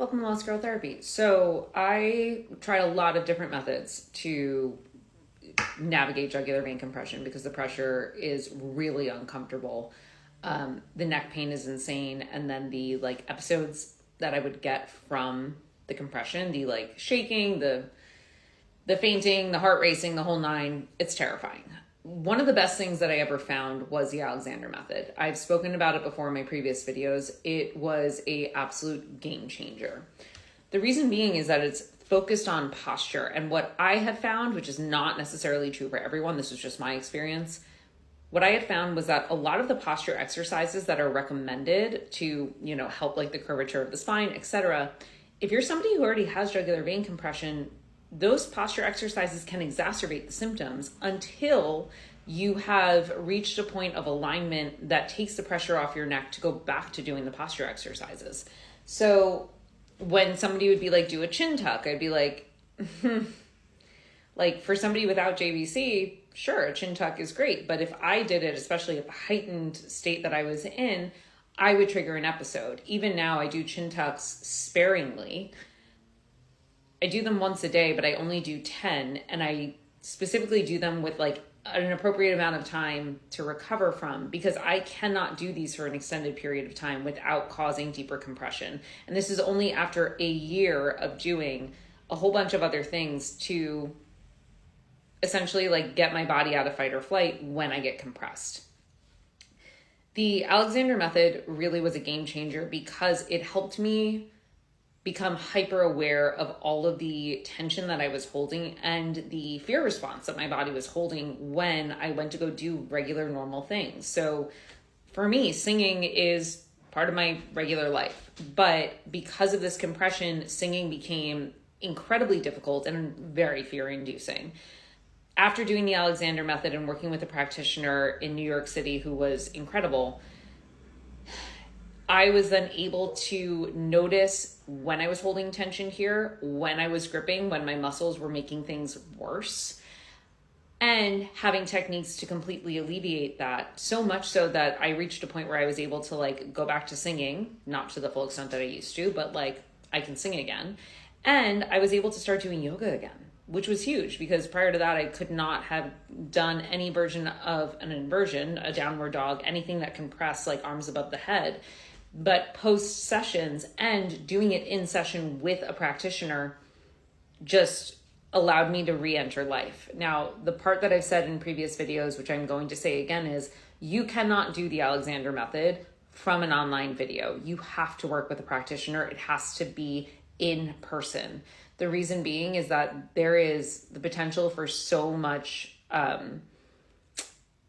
Welcome to Lost Girl Therapy. So I tried a lot of different methods to navigate jugular vein compression because the pressure is really uncomfortable. The neck pain is insane. And then the episodes that I would get from the compression, the shaking, the fainting, the heart racing, the whole nine, it's terrifying. One of the best things that I ever found was the Alexander method. I've spoken about it before in my previous videos. It was an absolute game changer. The reason being is that it's focused on posture. And what I had found, which is not necessarily true for everyone, this was just my experience. What I had found was that a lot of the posture exercises that are recommended to, help the curvature of the spine, etc. If you're somebody who already has jugular vein compression, those posture exercises can exacerbate the symptoms until you have reached a point of alignment that takes the pressure off your neck to go back to doing the posture exercises. So when somebody would be do a chin tuck, I'd be for somebody without JVC, sure, a chin tuck is great. But if I did it, especially at the heightened state that I was in, I would trigger an episode. Even now, I do chin tucks sparingly. I do them once a day, but I only do 10. And I specifically do them with an appropriate amount of time to recover from, because I cannot do these for an extended period of time without causing deeper compression. And this is only after a year of doing a whole bunch of other things to essentially get my body out of fight or flight when I get compressed. The Alexander method really was a game changer because it helped me become hyper aware of all of the tension that I was holding and the fear response that my body was holding when I went to go do regular normal things. So for me, singing is part of my regular life, but because of this compression, singing became incredibly difficult and very fear-inducing. After doing the Alexander method and working with a practitioner in New York City who was incredible, I was then able to notice when I was holding tension here, when I was gripping, when my muscles were making things worse, and having techniques to completely alleviate that, so much so that I reached a point where I was able to go back to singing, not to the full extent that I used to, but I can sing again. And I was able to start doing yoga again, which was huge because prior to that, I could not have done any version of an inversion, a downward dog, anything that can press arms above the head. But post sessions and doing it in session with a practitioner just allowed me to re-enter life. Now, the part that I've said in previous videos, which I'm going to say again, is you cannot do the Alexander method from an online video. You have to work with a practitioner. It has to be in person. The reason being is that there is the potential for so much,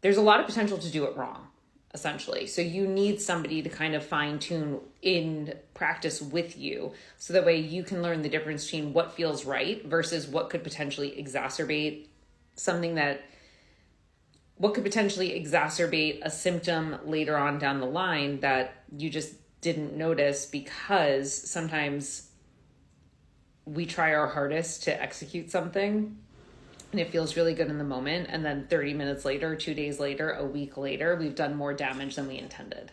there's a lot of potential to do it wrong, essentially. So you need somebody to kind of fine tune in practice with you. So that way you can learn the difference between what feels right versus what could potentially exacerbate a symptom later on down the line that you just didn't notice, because sometimes we try our hardest to execute something and it feels really good in the moment. And then 30 minutes later, 2 days later, a week later, we've done more damage than we intended.